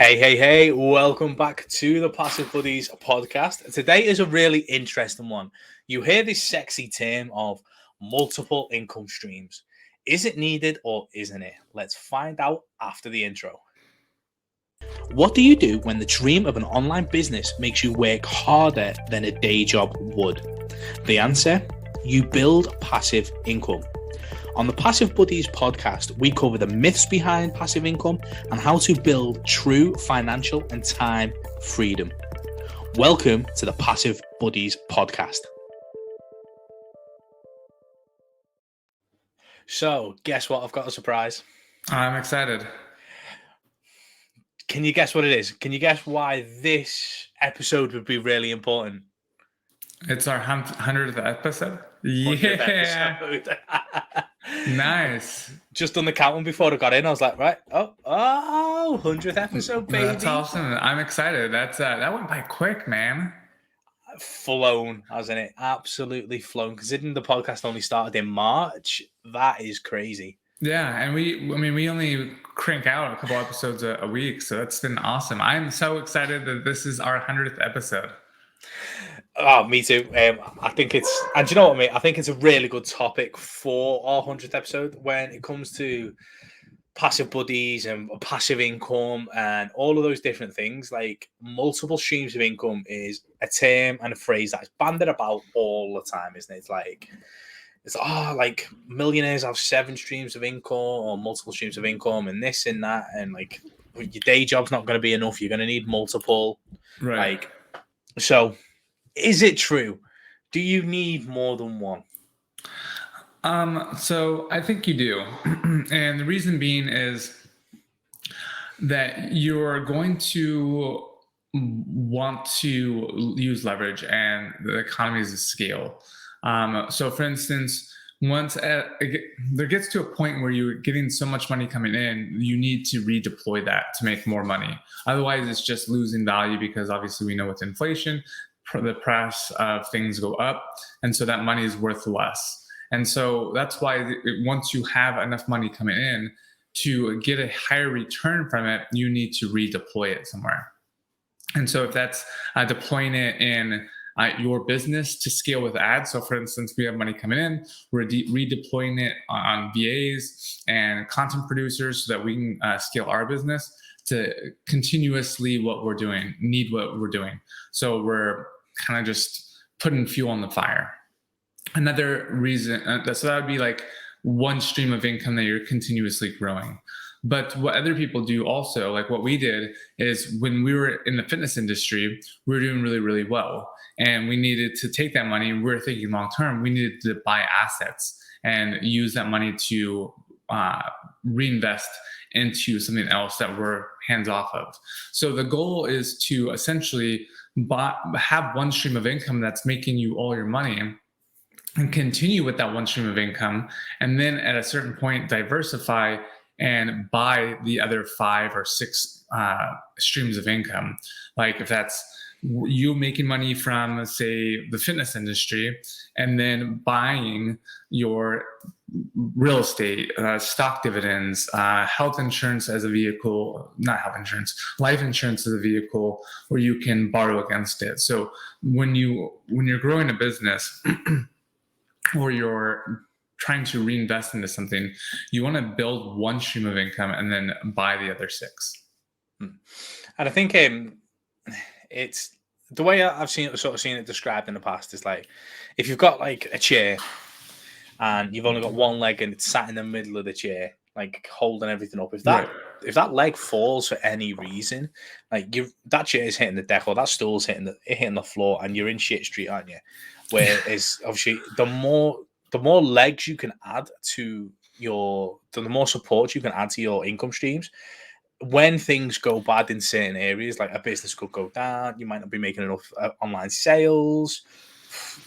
Hey, welcome back to the Passive Buddies podcast. Today is a really interesting one. You hear this sexy term of multiple income streams. Is it needed or isn't it? Let's find out after the intro. What do you do when the dream of an online business makes you work harder than a day job would? The answer? You build passive income. On the Passive Buddies podcast, we cover the myths behind passive income and how to build true financial and time freedom. Welcome to the Passive Buddies podcast. So, guess what? I've got a surprise. I'm excited. Can you guess what it is? Can you guess why this episode would be really important? It's our 100th episode. 100th Yeah. episode. Nice. Just done the counting before I got in. I was like, right, 100th episode, baby. That's awesome. I'm excited. That went by quick, man. Flown, hasn't it? Absolutely flown. Considering the podcast only started in March, that is crazy. Yeah, and we only crank out a couple episodes a week, so that's been awesome. I'm so excited that this is our 100th episode. Oh, me too. I think it's, and you know what I mean? I think it's a really good topic for our 100th episode when it comes to passive buddies and passive income and all of those different things. Like, multiple streams of income is a term and a phrase that's banded about all the time, isn't it? It's like millionaires have 7 streams of income or multiple streams of income and this and that, and like your day job's not going to be enough. You're going to need multiple. Right. So is it true? Do you need more than one? So I think you do. And the reason being is that you're going to want to use leverage and the economies of scale. So for instance, once there gets to a point where you're getting so much money coming in, you need to redeploy that to make more money. Otherwise, it's just losing value because obviously we know with inflation, the price of things go up. And so that money is worth less. And so that's why once you have enough money coming in, to get a higher return from it, you need to redeploy it somewhere. And so if that's deploying it in your business to scale with ads. So for instance, we have money coming in, we're redeploying it on VAs and content producers so that we can scale our business to continuously what we're doing. So we're kind of just putting fuel on the fire. Another reason, so that would be like one stream of income that you're continuously growing. But what other people do also, like what we did, is when we were in the fitness industry, we were doing really, really well. And we needed to take that money, we were thinking long term, we needed to buy assets and use that money to reinvest into something else that we're hands off of. So the goal is to essentially have one stream of income that's making you all your money and continue with that one stream of income. And then at a certain point, diversify and buy the other 5 or 6 streams of income. Like if that's you making money from, say, the fitness industry, and then buying your real estate, stock dividends, health insurance as a vehicle, not health insurance, life insurance as a vehicle where you can borrow against it. So when you're growing a business or you're trying to reinvest into something, you want to build one stream of income and then buy the other 6. And I think it's the way I've seen it described in the past is like, if you've got like a chair and you've only got one leg and it's sat in the middle of the chair, like holding everything up. If that leg falls for any reason, like that chair is hitting the deck or that stool's hitting the floor, and you're in shit street, aren't you? Whereas obviously the more legs you can add to the more support you can add to your income streams, when things go bad in certain areas, like a business could go down, you might not be making enough online sales,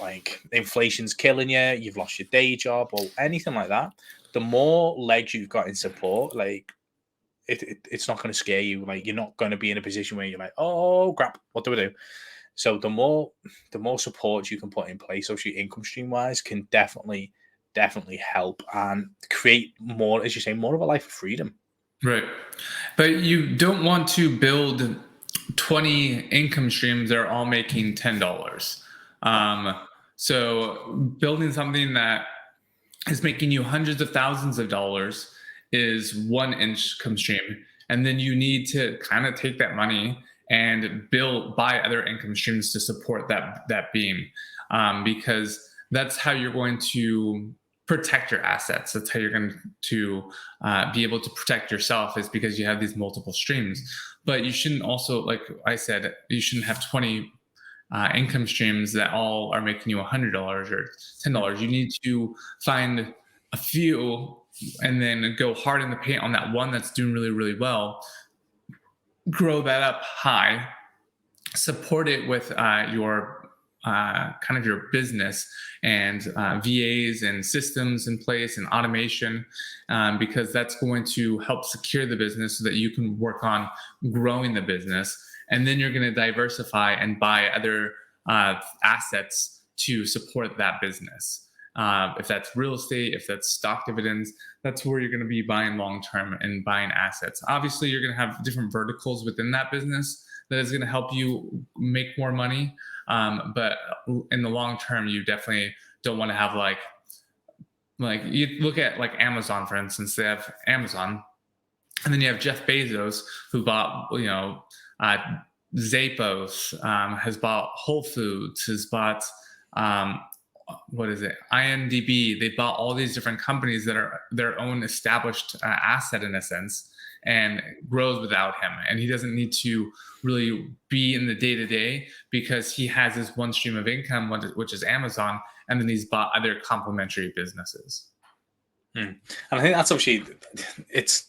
like inflation's killing you, you've lost your day job or anything like that, the more legs you've got in support, like it's not going to scare you. Like you're not going to be in a position where you're like, oh crap, what do I do? So the more support you can put in place, obviously income stream wise, can definitely help and create more, as you say, more of a life of freedom. Right. But you don't want to build 20 income streams that are all making $10. Um, so building something that is making you hundreds of thousands of dollars is one income stream. And then you need to kind of take that money and buy other income streams to support that beam, because that's how you're going to protect your assets. That's how you're going to be able to protect yourself, is because you have these multiple streams. But you shouldn't also, like I said, you shouldn't have 20 income streams that all are making you $100 or $10. You need to find a few and then go hard in the paint on that one that's doing really, really well. Grow that up high, support it with your kind of your business and VAs and systems in place and automation, because that's going to help secure the business so that you can work on growing the business. And then you're going to diversify and buy other assets to support that business. If that's real estate, if that's stock dividends, that's where you're going to be buying long term and buying assets. Obviously, you're going to have different verticals within that business that is going to help you make more money. But in the long term, you definitely don't want to have like you look at like Amazon, for instance. They have Amazon, and then you have Jeff Bezos, who bought Zappos, has bought Whole Foods, has bought what is it, IMDb. They bought all these different companies that are their own established asset in a sense, and grows without him. And he doesn't need to really be in the day to day because he has this one stream of income, which is Amazon, and then he's bought other complementary businesses. And I think that's obviously, it's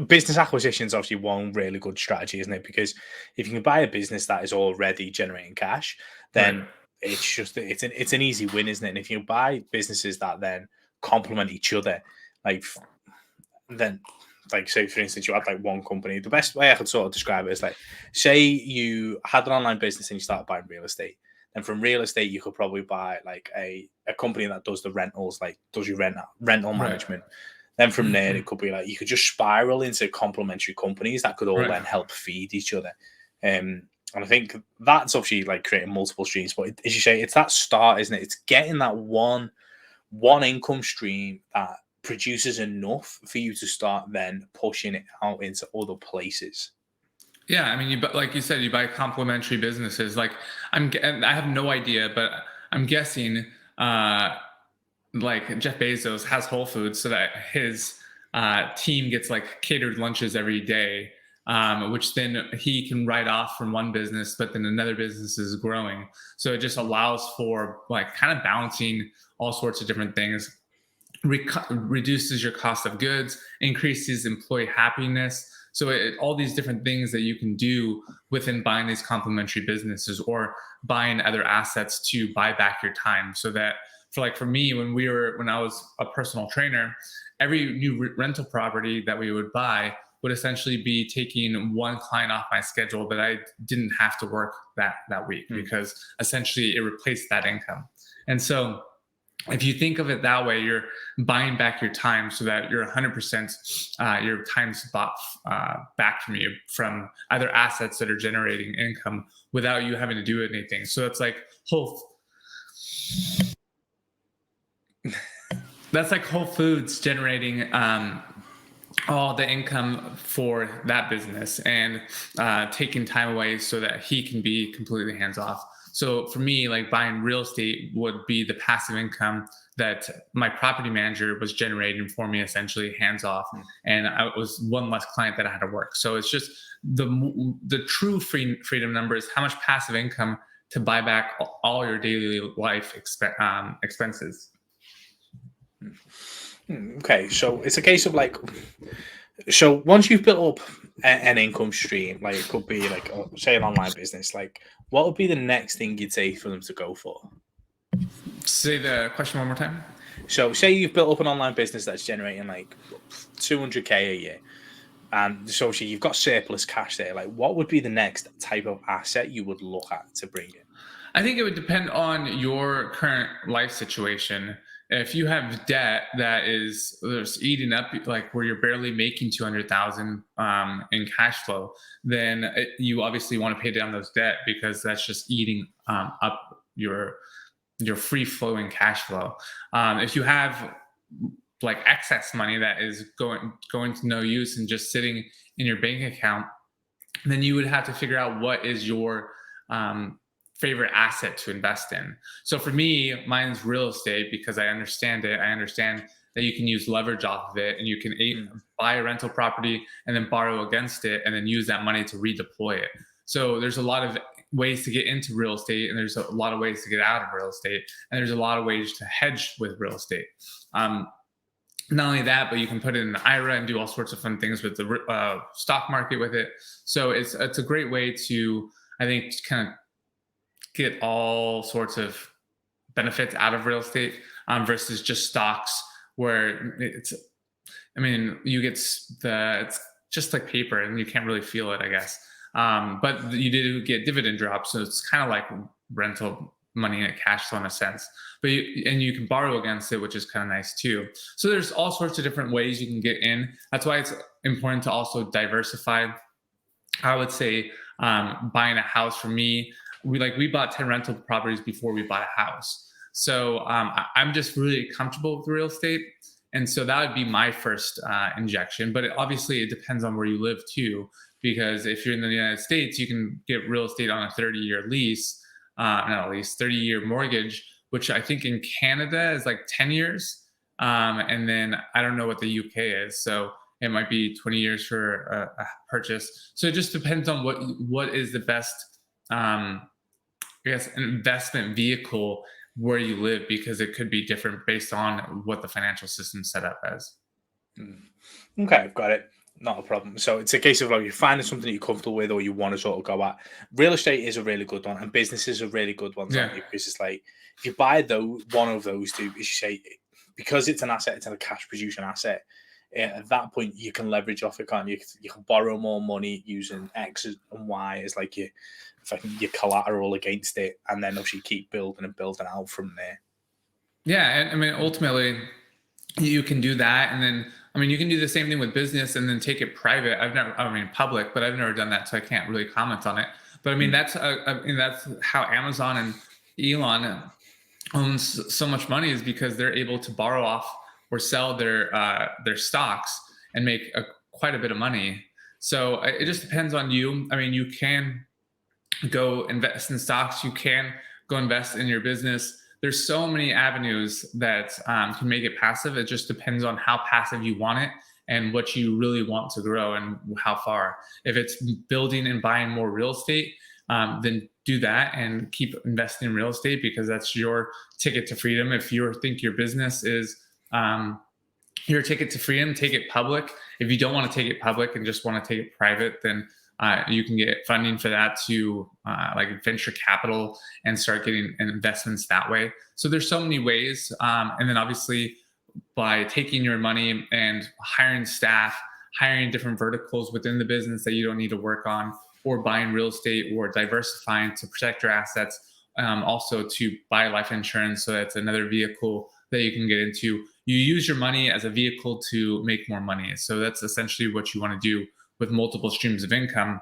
business acquisition is obviously one really good strategy, isn't it? Because if you can buy a business that is already generating cash, then Right. it's an easy win, isn't it? And if you buy businesses that then complement each other, like then like say for instance you had like one company, the best way I could sort of describe it is like, say you had an online business and you started buying real estate, and from real estate you could probably buy like a company that does the rentals, like does your rental Right. management. Then from there it could be like you could just spiral into complementary companies that could all Right. then help feed each other. And I think that's obviously like creating multiple streams, but as you say, it's that start, isn't it? It's getting that one income stream that produces enough for you to start then pushing it out into other places. Yeah, I mean, like you said, you buy complementary businesses. Like I have no idea, but I'm guessing, uh, like Jeff Bezos has Whole Foods so that his team gets like catered lunches every day, which then he can write off from one business, but then another business is growing. So it just allows for like kind of balancing all sorts of different things, reduces your cost of goods, increases employee happiness. So all these different things that you can do within buying these complementary businesses or buying other assets to buy back your time. So that for me, when I was a personal trainer, every new rental property that we would buy would essentially be taking one client off my schedule that I didn't have to work that week, because essentially it replaced that income. And so if you think of it that way, you're buying back your time so that you're 100% your time's bought back from you from other assets that are generating income without you having to do anything. So it's like Whole Foods generating all the income for that business and taking time away so that he can be completely hands off. So for me, like buying real estate would be the passive income that my property manager was generating for me, essentially hands off, and I was one less client that I had to work. So it's just the true freedom number is how much passive income to buy back all your daily life expenses. Okay, so it's a case of like, so once you've built up an income stream, like it could be like say an online business, like what would be the next thing you'd say for them to go for? Say the question one more time. So say you've built up an online business that's generating like 200k a year, and so you've got surplus cash there. Like what would be the next type of asset you would look at to bring in? I think it would depend on your current life situation If you have debt that is just eating up, like where you're barely making 200,000 in cash flow, then you obviously want to pay down those debt, because that's just eating up your free flowing cash flow. If you have like excess money that is going to no use and just sitting in your bank account, then you would have to figure out what is your favorite asset to invest in. So for me, mine's real estate, because I understand it. I understand that you can use leverage off of it, and you can buy a rental property and then borrow against it and then use that money to redeploy it. So there's a lot of ways to get into real estate, and there's a lot of ways to get out of real estate, and there's a lot of ways to hedge with real estate. Not only that, but you can put it in an IRA and do all sorts of fun things with the stock market with it. So it's a great way to, I think, kind of get all sorts of benefits out of real estate, versus just stocks, where you get it's just like paper and you can't really feel it, I guess. But you do get dividend drops, so it's kind of like rental money and cash flow in a sense. But you can borrow against it, which is kind of nice too. So there's all sorts of different ways you can get in. That's why it's important to also diversify. I would say buying a house, for me, we bought 10 rental properties before we bought a house. So I'm just really comfortable with real estate. And so that would be my first injection. But obviously it depends on where you live too, because if you're in the United States, you can get real estate on a 30-year lease, not a lease, 30-year mortgage, which I think in Canada is like 10 years. And then I don't know what the UK is. So it might be 20 years for a purchase. So it just depends on what is the best, I guess, investment vehicle where you live, because it could be different based on what the financial system's set up as. Okay, I've got it. Not a problem. So it's a case of like you're finding something that you're comfortable with or you want to sort of go at. Real estate is a really good one, and businesses are really good ones, aren't Yeah. you? Because it's like if you buy one of those two, as you say, because it's an asset, it's a cash producing asset. At that point, you can leverage off it, can't you? You can borrow more money using X and Y as like your collateral against it, and then obviously keep building and building out from there. Yeah, and I mean, ultimately, you can do that, and then you can do the same thing with business, and then take it private. Public, but I've never done that, so I can't really comment on it. But I mean, that's how Amazon and Elon owns so much money, is because they're able to borrow off or sell their stocks and make quite a bit of money. So it just depends on you. I mean, you can go invest in stocks. You can go invest in your business. There's so many avenues that can make it passive. It just depends on how passive you want it and what you really want to grow and how far. If it's building and buying more real estate, then do that and keep investing in real estate, because that's your ticket to freedom. If you think your business is your ticket to freedom, take it public. If you don't want to take it public and just want to take it private, then you can get funding for that to like venture capital and start getting investments that way. So there's so many ways. And then obviously by taking your money and hiring staff, hiring different verticals within the business that you don't need to work on, or buying real estate, or diversifying to protect your assets. Also to buy life insurance. So that's another vehicle that you can get into. You use your money as a vehicle to make more money. So that's essentially what you want to do with multiple streams of income,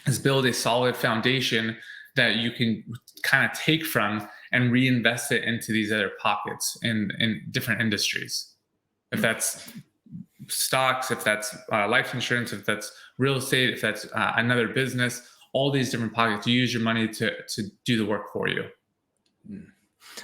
is build a solid foundation that you can kind of take from and reinvest it into these other pockets in different industries. If that's stocks, if that's life insurance, if that's real estate, if that's another business, all these different pockets, you use your money to do the work for you.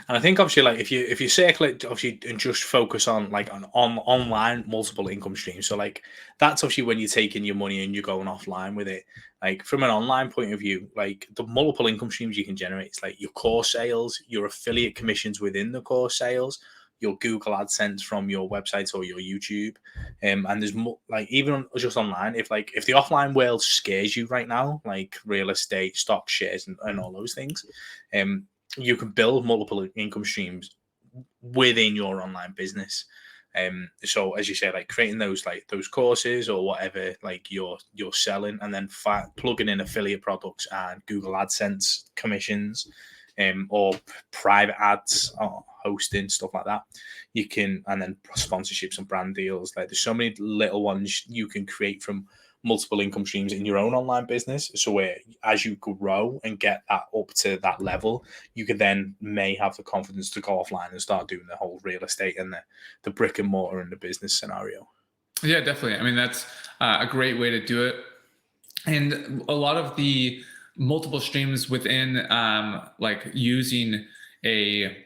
And I think obviously, like if you circle it obviously and just focus on like on online multiple income streams, so like that's obviously when you're taking your money and you're going offline with it. Like from an online point of view, like the multiple income streams you can generate, it's like your course sales, your affiliate commissions within the course sales, your Google AdSense from your website or your YouTube, and there's more like even just online. If the offline world scares you right now, like real estate, stock shares, and all those things, you can build multiple income streams within your online business. So as you say, like creating those courses or whatever, like you're selling, and then plugging in affiliate products and Google AdSense commissions, or private ads, or hosting, stuff like that. You can, and then sponsorships and brand deals. Like there's so many little ones you can create from multiple income streams in your own online business. So where as you grow and get that up to that level, you can then may have the confidence to go offline and start doing the whole real estate and the brick and mortar and the business scenario. Yeah, definitely. I mean, that's a great way to do it. And a lot of the multiple streams within like using a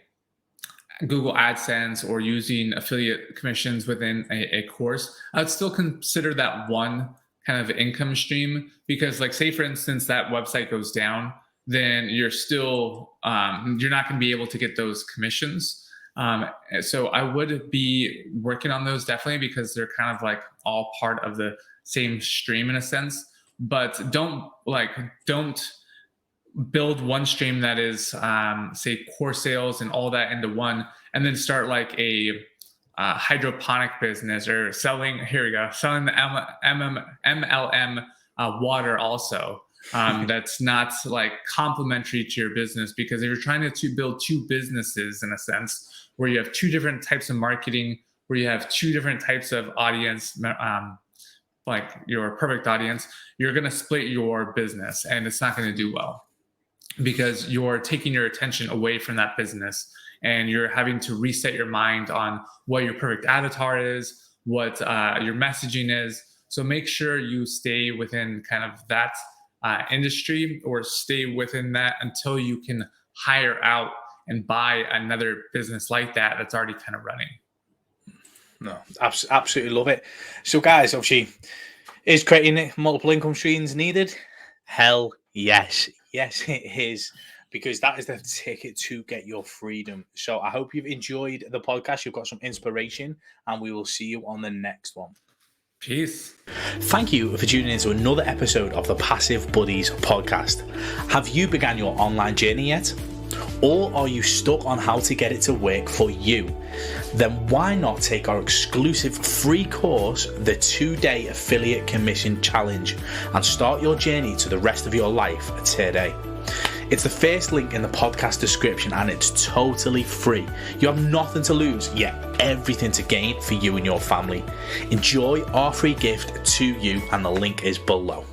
Google AdSense or using affiliate commissions within a course, I'd still consider that one kind of income stream, because like say for instance that website goes down, then you're still you're not going to be able to get those commissions. So I would be working on those definitely, because they're kind of like all part of the same stream in a sense. But don't build one stream that is say course sales and all that into one, and then start like a hydroponic business or selling the MLM water also. That's not like complementary to your business, because if you're trying to build two businesses in a sense where you have two different types of marketing, where you have two different types of audience, like your perfect audience, you're going to split your business and it's not going to do well, because you're taking your attention away from that business and you're having to reset your mind on what your perfect avatar is, what your messaging is. So make sure you stay within kind of that industry, or stay within that until you can hire out and buy another business like that that's already kind of running. No, absolutely love it. So guys, obviously, is creating multiple income streams needed? Hell yes. Yes, it is. Because that is the ticket to get your freedom. So I hope you've enjoyed the podcast. You've got some inspiration, and we will see you on the next one. Peace. Thank you for tuning in to another episode of the Passive Buddies podcast. Have you begun your online journey yet? Or are you stuck on how to get it to work for you? Then why not take our exclusive free course, the 2-day Affiliate Commission Challenge, and start your journey to the rest of your life today. It's the first link in the podcast description, and it's totally free. You have nothing to lose, yet everything to gain for you and your family. Enjoy our free gift to you, and the link is below.